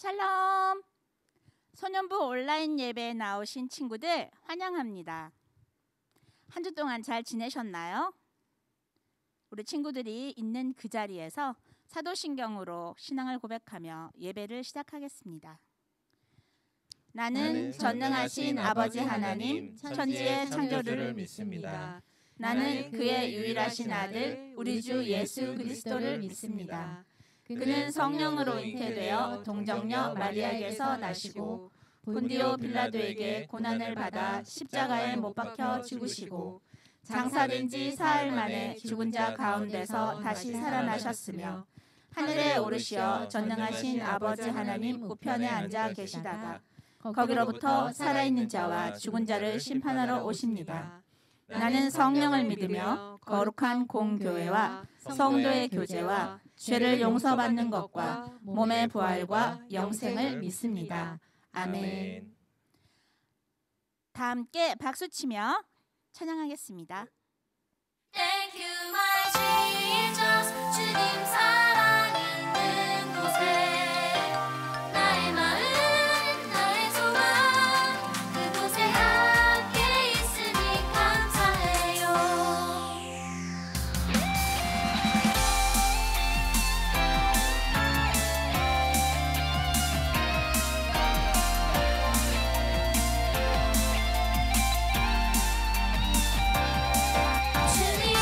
샬롬! 소년부 온라인 예배에 나오신 친구들 환영합니다. 한 주 동안 잘 지내셨나요? 우리 친구들이 있는 그 자리에서 사도신경으로 신앙을 고백하며 예배를 시작하겠습니다. 나는 전능하신 아버지 하나님, 천지의 창조주를 믿습니다. 나는 그의 유일하신 아들, 우리 주 예수 그리스도를 믿습니다. 그는 성령으로 잉태되어 동정녀 마리아에게서 나시고 본디오 빌라도에게 고난을 받아 십자가에 못 박혀 죽으시고 장사된 지 사흘 만에 죽은 자 가운데서 다시 살아나셨으며 하늘에 오르시어 전능하신 아버지 하나님 우편에 앉아 계시다가 거기로부터 살아있는 자와 죽은 자를 심판하러 오십니다. 나는 성령을 믿으며 거룩한 공교회와 성도의 교제와 죄를 용서받는 것과 몸의 부활과 영생을 믿습니다. 아멘. 다 함께 박수치며 찬양하겠습니다. Thank you, my Jesus. 주님 사랑 있는 곳에 나의 마음, 나의 소망 그곳에 함께 있으니 감사해요. 주님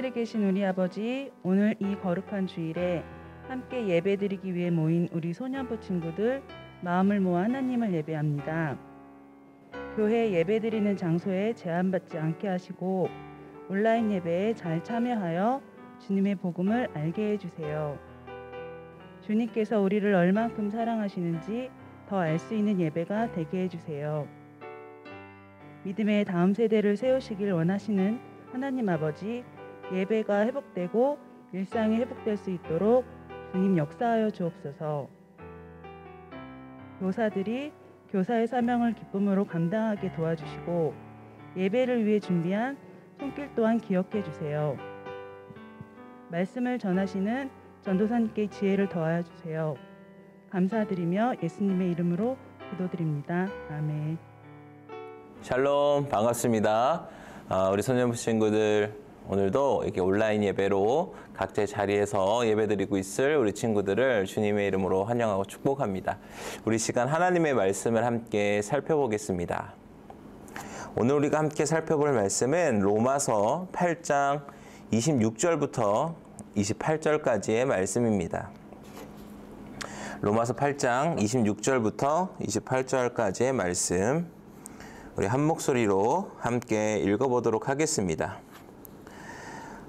하늘에 계신 우리 아버지, 오늘 이 거룩한 주일에 함께 예배드리기 위해 모인 우리 소년부 친구들 마음을 모아 하나님을 예배합니다. 교회 예배드리는 장소에 제한받지 않게 하시고 온라인 예배에 잘 참여하여 주님의 복음을 알게 해주세요. 주님께서 우리를 얼만큼 사랑하시는지 더 알 수 있는 예배가 되게 해주세요. 믿음의 다음 세대를 세우시길 원하시는 하나님 아버지, 예배가 회복되고 일상이 회복될 수 있도록 주님 역사하여 주옵소서. 교사들이 교사의 사명을 기쁨으로 감당하게 도와주시고 예배를 위해 준비한 손길 또한 기억해 주세요. 말씀을 전하시는 전도사님께 지혜를 더하여 주세요. 감사드리며 예수님의 이름으로 기도드립니다. 아멘. 샬롬, 반갑습니다. 우리 소년부 친구들, 오늘도 이렇게 온라인 예배로 각자의 자리에서 예배드리고 있을 우리 친구들을 주님의 이름으로 환영하고 축복합니다. 우리 시간 하나님의 말씀을 함께 살펴보겠습니다. 오늘 우리가 함께 살펴볼 말씀은 로마서 8장 26절부터 28절까지의 말씀입니다. 로마서 8장 26절부터 28절까지의 말씀, 우리 한 목소리로 함께 읽어보도록 하겠습니다.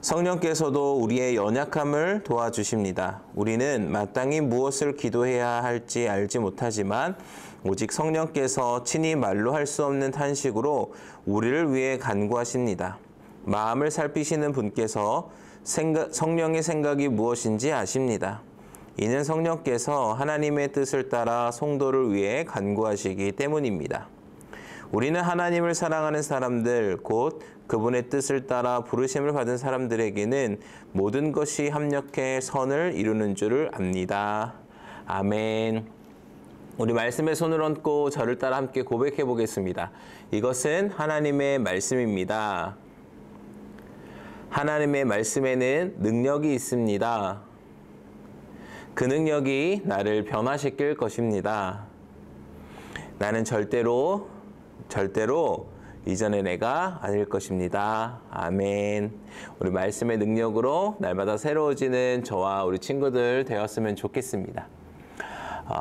성령께서도 우리의 연약함을 도와주십니다. 우리는 마땅히 무엇을 기도해야 할지 알지 못하지만 오직 성령께서 친히 말로 할 수 없는 탄식으로 우리를 위해 간구하십니다. 마음을 살피시는 분께서 성령의 생각이 무엇인지 아십니다. 이는 성령께서 하나님의 뜻을 따라 성도를 위해 간구하시기 때문입니다. 우리는 하나님을 사랑하는 사람들, 곧 그분의 뜻을 따라 부르심을 받은 사람들에게는 모든 것이 합력해 선을 이루는 줄을 압니다. 아멘. 우리 말씀에 손을 얹고 저를 따라 함께 고백해 보겠습니다. 이것은 하나님의 말씀입니다. 하나님의 말씀에는 능력이 있습니다. 그 능력이 나를 변화시킬 것입니다. 나는 절대로 이전의 내가 아닐 것입니다. 아멘. 우리 말씀의 능력으로 날마다 새로워지는 저와 우리 친구들 되었으면 좋겠습니다.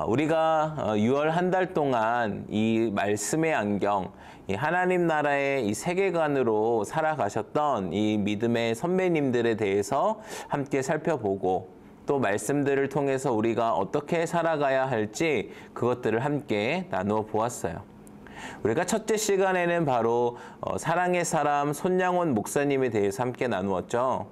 우리가 6월 한 달 동안 이 말씀의 안경, 이 하나님 나라의 이 세계관으로 살아가셨던 이 믿음의 선배님들에 대해서 함께 살펴보고, 또 말씀들을 통해서 우리가 어떻게 살아가야 할지 그것들을 함께 나누어 보았어요. 우리가 첫째 시간에는 바로 사랑의 사람 손양원 목사님에 대해서 함께 나누었죠.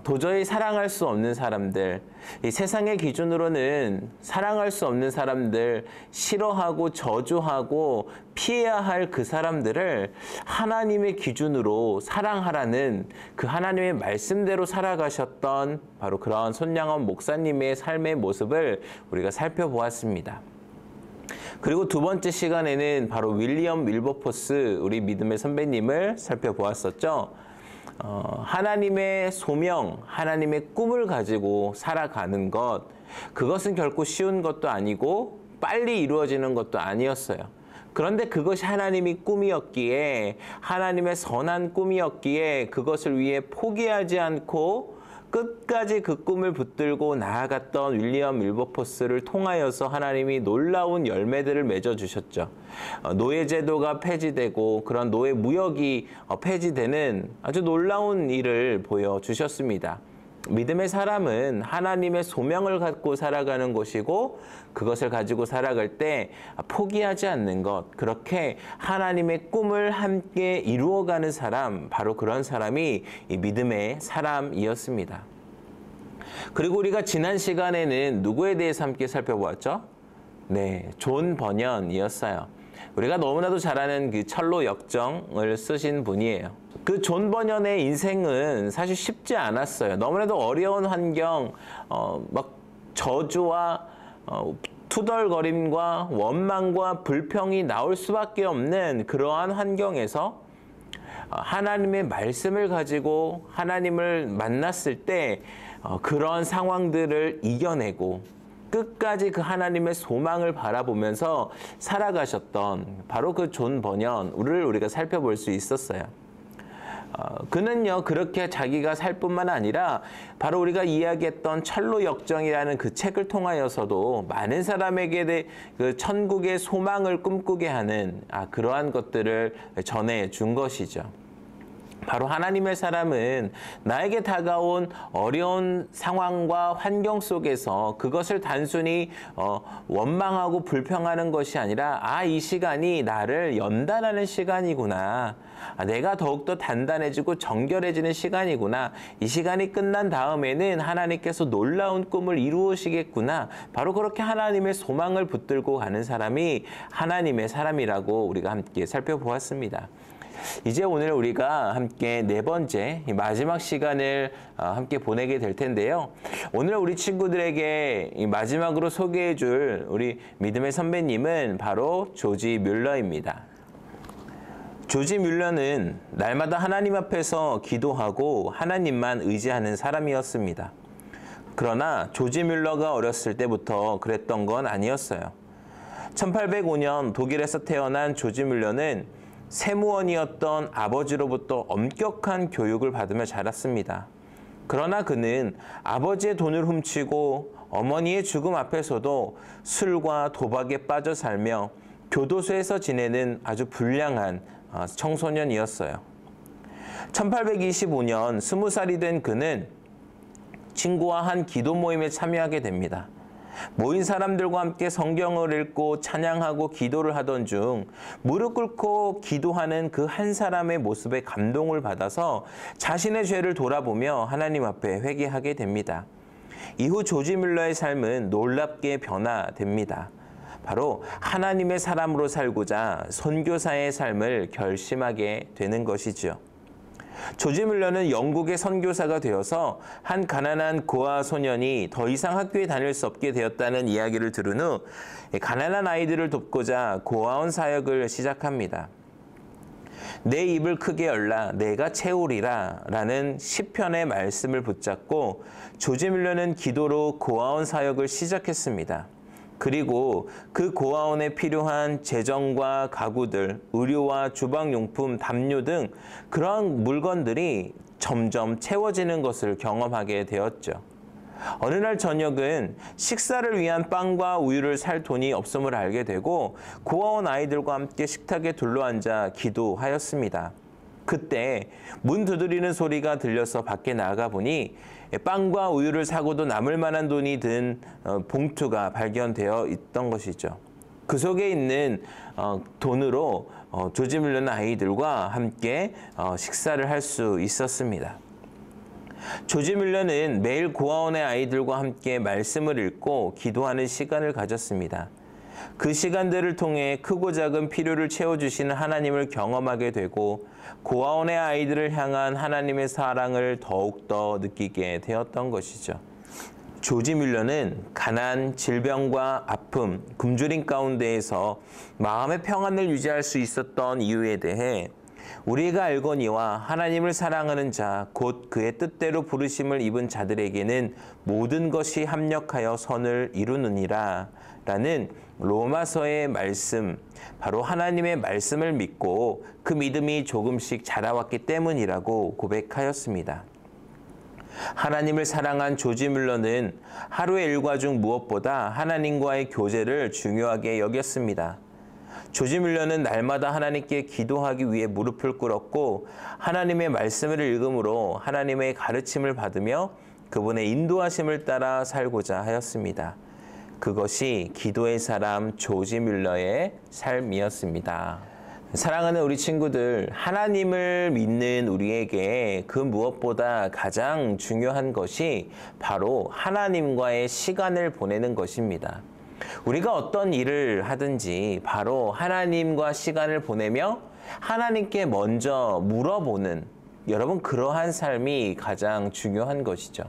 도저히 사랑할 수 없는 사람들, 이 세상의 기준으로는 사랑할 수 없는 사람들, 싫어하고 저주하고 피해야 할 그 사람들을 하나님의 기준으로 사랑하라는 그 하나님의 말씀대로 살아가셨던 바로 그런 손양원 목사님의 삶의 모습을 우리가 살펴보았습니다. 그리고 두 번째 시간에는 바로 윌리엄 윌버포스, 우리 믿음의 선배님을 살펴보았었죠. 하나님의 소명, 하나님의 꿈을 가지고 살아가는 것, 그것은 결코 쉬운 것도 아니고 빨리 이루어지는 것도 아니었어요. 그런데 그것이 하나님의 꿈이었기에, 하나님의 선한 꿈이었기에 그것을 위해 포기하지 않고 끝까지 그 꿈을 붙들고 나아갔던 윌리엄 윌버포스를 통하여서 하나님이 놀라운 열매들을 맺어주셨죠. 노예제도가 폐지되고 그런 노예 무역이 폐지되는 아주 놀라운 일을 보여주셨습니다. 믿음의 사람은 하나님의 소명을 갖고 살아가는 것이고, 그것을 가지고 살아갈 때 포기하지 않는 것, 그렇게 하나님의 꿈을 함께 이루어가는 사람, 바로 그런 사람이 이 믿음의 사람이었습니다. 그리고 우리가 지난 시간에는 누구에 대해서 함께 살펴보았죠? 네, 존 버년이었어요. 우리가 너무나도 잘 아는 그 철로 역정을 쓰신 분이에요. 그 존 버년의 인생은 사실 쉽지 않았어요. 너무나도 어려운 환경, 막 저주와 투덜거림과 원망과 불평이 나올 수밖에 없는 그러한 환경에서 하나님의 말씀을 가지고 하나님을 만났을 때 그런 상황들을 이겨내고 끝까지 그 하나님의 소망을 바라보면서 살아가셨던 바로 그 존 버년을 우리가 살펴볼 수 있었어요. 그는요 그렇게 자기가 살 뿐만 아니라 바로 우리가 이야기했던 철로 역정이라는 그 책을 통하여서도 많은 사람에게 그 천국의 소망을 꿈꾸게 하는 그러한 것들을 전해 준 것이죠. 바로 하나님의 사람은 나에게 다가온 어려운 상황과 환경 속에서 그것을 단순히 원망하고 불평하는 것이 아니라 이 시간이 나를 연단하는 시간이구나. 내가 더욱더 단단해지고 정결해지는 시간이구나. 이 시간이 끝난 다음에는 하나님께서 놀라운 꿈을 이루시겠구나. 바로 그렇게 하나님의 소망을 붙들고 가는 사람이 하나님의 사람이라고 우리가 함께 살펴보았습니다. 이제 오늘 우리가 함께 네 번째 마지막 시간을 함께 보내게 될 텐데요. 오늘 우리 친구들에게 마지막으로 소개해 줄 우리 믿음의 선배님은 바로 조지 뮬러입니다. 조지 뮬러는 날마다 하나님 앞에서 기도하고 하나님만 의지하는 사람이었습니다. 그러나 조지 뮬러가 어렸을 때부터 그랬던 건 아니었어요. 1805년 독일에서 태어난 조지 뮬러는 세무원이었던 아버지로부터 엄격한 교육을 받으며 자랐습니다. 그러나 그는 아버지의 돈을 훔치고 어머니의 죽음 앞에서도 술과 도박에 빠져 살며 교도소에서 지내는 아주 불량한 청소년이었어요. 1825년 20살이 된 그는 친구와 한 기도 모임에 참여하게 됩니다. 모인 사람들과 함께 성경을 읽고 찬양하고 기도를 하던 중 무릎 꿇고 기도하는 그 한 사람의 모습에 감동을 받아서 자신의 죄를 돌아보며 하나님 앞에 회개하게 됩니다. 이후 조지 뮬러의 삶은 놀랍게 변화됩니다. 바로 하나님의 사람으로 살고자 선교사의 삶을 결심하게 되는 것이죠. 조지 뮬러는 영국의 선교사가 되어서 한 가난한 고아 소년이 더 이상 학교에 다닐 수 없게 되었다는 이야기를 들은 후 가난한 아이들을 돕고자 고아원 사역을 시작합니다. 내 입을 크게 열라 내가 채우리라 라는 시편의 말씀을 붙잡고 조지 뮬러는 기도로 고아원 사역을 시작했습니다. 그리고 그 고아원에 필요한 재정과 가구들, 의료와 주방용품, 담요 등 그러한 물건들이 점점 채워지는 것을 경험하게 되었죠. 어느 날 저녁은 식사를 위한 빵과 우유를 살 돈이 없음을 알게 되고 고아원 아이들과 함께 식탁에 둘러앉아 기도하였습니다. 그때 문 두드리는 소리가 들려서 밖에 나가 보니 빵과 우유를 사고도 남을 만한 돈이 든 봉투가 발견되어 있던 것이죠. 그 속에 있는 돈으로 조지 뮬러는 아이들과 함께 식사를 할 수 있었습니다. 조지 뮬러는 매일 고아원의 아이들과 함께 말씀을 읽고 기도하는 시간을 가졌습니다. 그 시간들을 통해 크고 작은 필요를 채워주시는 하나님을 경험하게 되고 고아원의 아이들을 향한 하나님의 사랑을 더욱더 느끼게 되었던 것이죠. 조지 뮬러는 가난, 질병과 아픔, 굶주림 가운데에서 마음의 평안을 유지할 수 있었던 이유에 대해 우리가 알거니와 하나님을 사랑하는 자, 곧 그의 뜻대로 부르심을 입은 자들에게는 모든 것이 합력하여 선을 이루느니라 라는 로마서의 말씀, 바로 하나님의 말씀을 믿고 그 믿음이 조금씩 자라왔기 때문이라고 고백하였습니다. 하나님을 사랑한 조지 뮬러는 하루의 일과 중 무엇보다 하나님과의 교제를 중요하게 여겼습니다. 조지 뮬러는 날마다 하나님께 기도하기 위해 무릎을 꿇었고 하나님의 말씀을 읽음으로 하나님의 가르침을 받으며 그분의 인도하심을 따라 살고자 하였습니다. 그것이 기도의 사람 조지 뮬러의 삶이었습니다. 사랑하는 우리 친구들, 하나님을 믿는 우리에게 그 무엇보다 가장 중요한 것이 바로 하나님과의 시간을 보내는 것입니다. 우리가 어떤 일을 하든지 바로 하나님과 시간을 보내며 하나님께 먼저 물어보는, 여러분 그러한 삶이 가장 중요한 것이죠.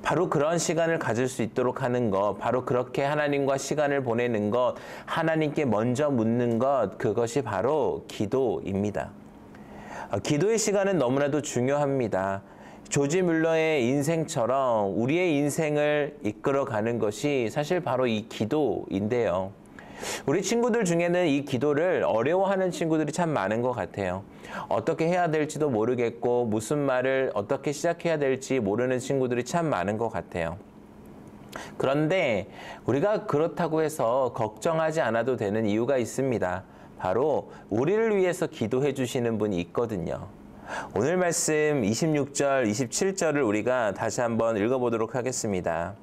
바로 그런 시간을 가질 수 있도록 하는 것, 바로 그렇게 하나님과 시간을 보내는 것, 하나님께 먼저 묻는 것, 그것이 바로 기도입니다. 기도의 시간은 너무나도 중요합니다. 조지 뮬러의 인생처럼 우리의 인생을 이끌어가는 것이 사실 바로 이 기도인데요. 우리 친구들 중에는 이 기도를 어려워하는 친구들이 참 많은 것 같아요. 어떻게 해야 될지도 모르겠고 무슨 말을 어떻게 시작해야 될지 모르는 친구들이 참 많은 것 같아요. 그런데 우리가 그렇다고 해서 걱정하지 않아도 되는 이유가 있습니다. 바로 우리를 위해서 기도해 주시는 분이 있거든요. 오늘 말씀 26절, 27절을 우리가 다시 한번 읽어보도록 하겠습니다.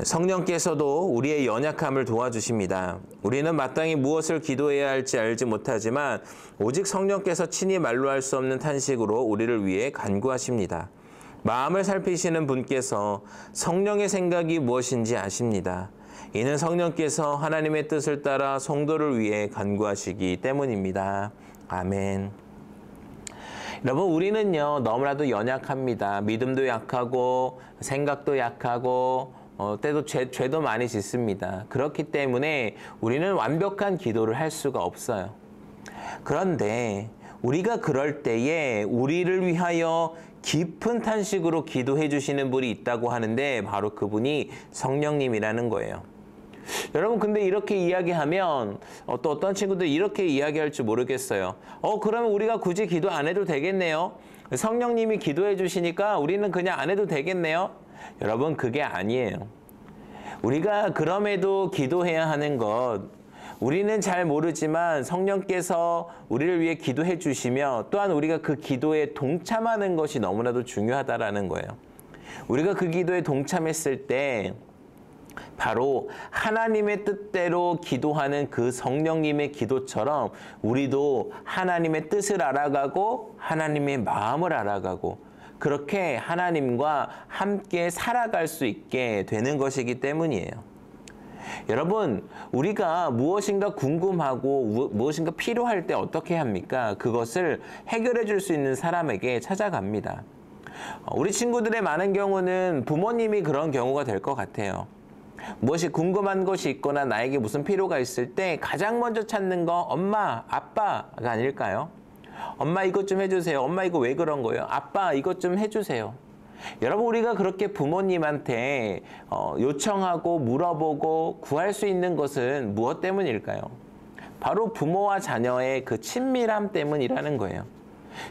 성령께서도 우리의 연약함을 도와주십니다. 우리는 마땅히 무엇을 기도해야 할지 알지 못하지만 오직 성령께서 친히 말로 할 수 없는 탄식으로 우리를 위해 간구하십니다. 마음을 살피시는 분께서 성령의 생각이 무엇인지 아십니다. 이는 성령께서 하나님의 뜻을 따라 성도를 위해 간구하시기 때문입니다. 아멘. 여러분, 우리는요 너무나도 연약합니다. 믿음도 약하고 생각도 약하고 때도 죄도 많이 짓습니다. 그렇기 때문에 우리는 완벽한 기도를 할 수가 없어요. 그런데 우리가 그럴 때에 우리를 위하여 깊은 탄식으로 기도해 주시는 분이 있다고 하는데 바로 그분이 성령님이라는 거예요. 여러분, 근데 이렇게 이야기하면 또 어떤 친구들이 이렇게 이야기할 줄 모르겠어요. 그러면 우리가 굳이 기도 안 해도 되겠네요. 성령님이 기도해 주시니까 우리는 그냥 안 해도 되겠네요. 여러분, 그게 아니에요. 우리가 그럼에도 기도해야 하는 것, 우리는 잘 모르지만 성령께서 우리를 위해 기도해 주시며 또한 우리가 그 기도에 동참하는 것이 너무나도 중요하다라는 거예요. 우리가 그 기도에 동참했을 때 바로 하나님의 뜻대로 기도하는 그 성령님의 기도처럼 우리도 하나님의 뜻을 알아가고 하나님의 마음을 알아가고 그렇게 하나님과 함께 살아갈 수 있게 되는 것이기 때문이에요. 여러분, 우리가 무엇인가 궁금하고 무엇인가 필요할 때 어떻게 합니까? 그것을 해결해 줄 수 있는 사람에게 찾아갑니다. 우리 친구들의 많은 경우는 부모님이 그런 경우가 될 것 같아요. 무엇이 궁금한 것이 있거나 나에게 무슨 필요가 있을 때 가장 먼저 찾는 거 엄마, 아빠가 아닐까요? 엄마 이것 좀 해주세요. 엄마 이거 왜 그런 거예요? 아빠 이것 좀 해주세요. 여러분, 우리가 그렇게 부모님한테 요청하고 물어보고 구할 수 있는 것은 무엇 때문일까요? 바로 부모와 자녀의 그 친밀함 때문이라는 거예요.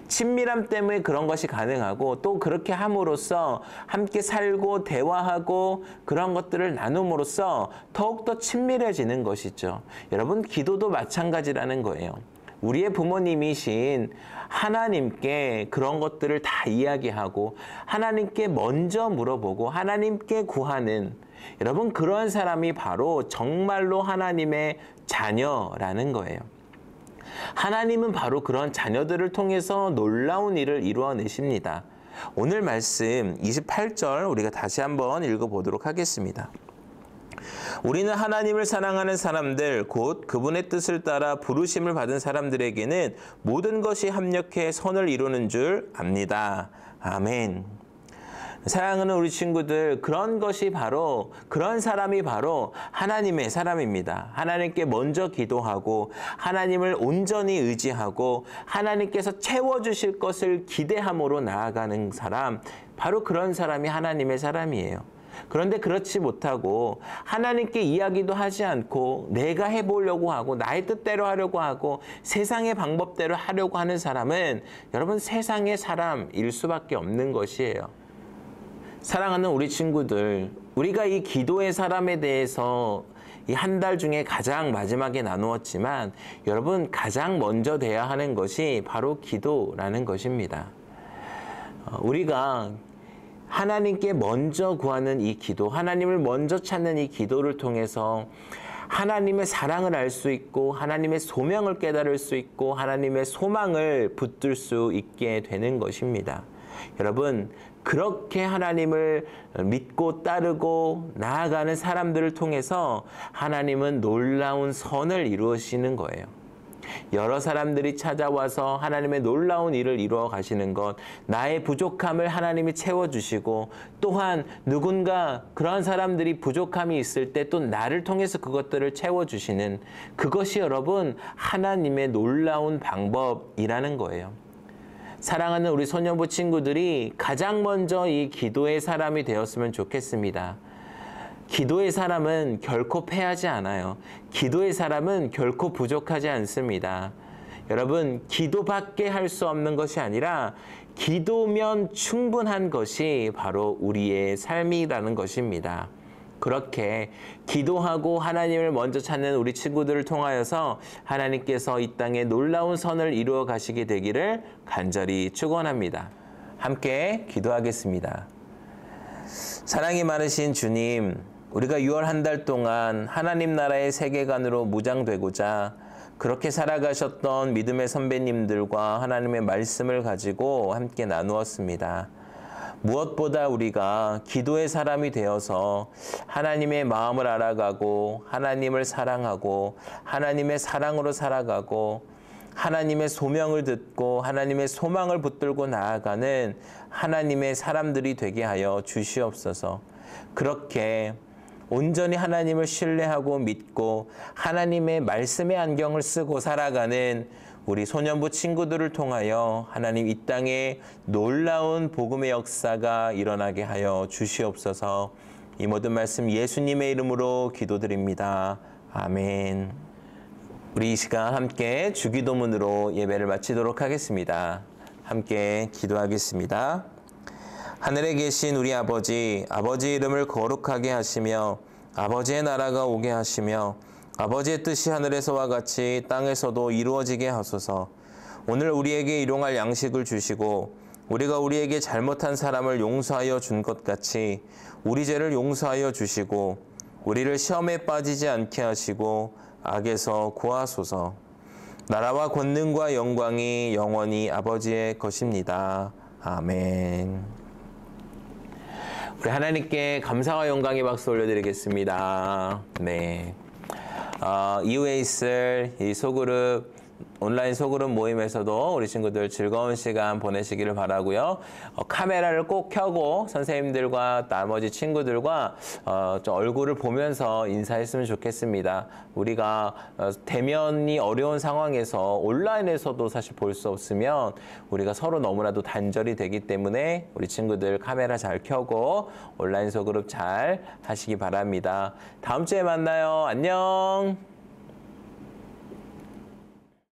친밀함 때문에 그런 것이 가능하고 또 그렇게 함으로써 함께 살고 대화하고 그런 것들을 나눔으로써 더욱더 친밀해지는 것이죠. 여러분, 기도도 마찬가지라는 거예요. 우리의 부모님이신 하나님께 그런 것들을 다 이야기하고 하나님께 먼저 물어보고 하나님께 구하는, 여러분, 그런 사람이 바로 정말로 하나님의 자녀라는 거예요. 하나님은 바로 그런 자녀들을 통해서 놀라운 일을 이루어내십니다. 오늘 말씀 28절 우리가 다시 한번 읽어보도록 하겠습니다. 우리는 하나님을 사랑하는 사람들, 곧 그분의 뜻을 따라 부르심을 받은 사람들에게는 모든 것이 합력해 선을 이루는 줄 압니다. 아멘. 사랑하는 우리 친구들, 그런 것이 바로, 그런 사람이 바로 하나님의 사람입니다. 하나님께 먼저 기도하고 하나님을 온전히 의지하고 하나님께서 채워주실 것을 기대함으로 나아가는 사람, 바로 그런 사람이 하나님의 사람이에요. 그런데 그렇지 못하고 하나님께 이야기도 하지 않고 내가 해보려고 하고 나의 뜻대로 하려고 하고 세상의 방법대로 하려고 하는 사람은 여러분, 세상의 사람일 수밖에 없는 것이에요. 사랑하는 우리 친구들, 우리가 이 기도의 사람에 대해서 이 한 달 중에 가장 마지막에 나누었지만 여러분, 가장 먼저 돼야 하는 것이 바로 기도라는 것입니다. 우리가 하나님께 먼저 구하는 이 기도, 하나님을 먼저 찾는 이 기도를 통해서 하나님의 사랑을 알 수 있고 하나님의 소명을 깨달을 수 있고 하나님의 소망을 붙들 수 있게 되는 것입니다. 여러분, 그렇게 하나님을 믿고 따르고 나아가는 사람들을 통해서 하나님은 놀라운 선을 이루시는 거예요. 여러 사람들이 찾아와서 하나님의 놀라운 일을 이루어 가시는 것, 나의 부족함을 하나님이 채워주시고 또한 누군가 그런 사람들이 부족함이 있을 때 또 나를 통해서 그것들을 채워주시는, 그것이 여러분 하나님의 놀라운 방법이라는 거예요. 사랑하는 우리 소년부 친구들이 가장 먼저 이 기도의 사람이 되었으면 좋겠습니다. 기도의 사람은 결코 패하지 않아요. 기도의 사람은 결코 부족하지 않습니다. 여러분, 기도밖에 할 수 없는 것이 아니라 기도면 충분한 것이 바로 우리의 삶이라는 것입니다. 그렇게 기도하고 하나님을 먼저 찾는 우리 친구들을 통하여서 하나님께서 이 땅에 놀라운 선을 이루어 가시게 되기를 간절히 축원합니다. 함께 기도하겠습니다. 사랑이 많으신 주님, 우리가 6월 한 달 동안 하나님 나라의 세계관으로 무장되고자 그렇게 살아가셨던 믿음의 선배님들과 하나님의 말씀을 가지고 함께 나누었습니다. 무엇보다 우리가 기도의 사람이 되어서 하나님의 마음을 알아가고 하나님을 사랑하고 하나님의 사랑으로 살아가고 하나님의 소명을 듣고 하나님의 소망을 붙들고 나아가는 하나님의 사람들이 되게 하여 주시옵소서. 그렇게 온전히 하나님을 신뢰하고 믿고 하나님의 말씀의 안경을 쓰고 살아가는 우리 소년부 친구들을 통하여 하나님 이 땅에 놀라운 복음의 역사가 일어나게 하여 주시옵소서. 이 모든 말씀 예수님의 이름으로 기도드립니다. 아멘. 우리 이 시간 함께 주기도문으로 예배를 마치도록 하겠습니다. 함께 기도하겠습니다. 하늘에 계신 우리 아버지, 아버지 이름을 거룩하게 하시며 아버지의 나라가 오게 하시며 아버지의 뜻이 하늘에서와 같이 땅에서도 이루어지게 하소서. 오늘 우리에게 일용할 양식을 주시고 우리가 우리에게 잘못한 사람을 용서하여 준 것 같이 우리 죄를 용서하여 주시고 우리를 시험에 빠지지 않게 하시고 악에서 구하소서. 나라와 권능과 영광이 영원히 아버지의 것입니다. 아멘. 우리 하나님께 감사와 영광의 박수 올려드리겠습니다. 네. 이후에 있을 이 소그룹 온라인 소그룹 모임에서도 우리 친구들 즐거운 시간 보내시기를 바라고요. 카메라를 꼭 켜고 선생님들과 나머지 친구들과 좀 얼굴을 보면서 인사했으면 좋겠습니다. 우리가 대면이 어려운 상황에서 온라인에서도 사실 볼 수 없으면 우리가 서로 너무나도 단절이 되기 때문에 우리 친구들 카메라 잘 켜고 온라인 소그룹 잘 하시기 바랍니다. 다음 주에 만나요. 안녕.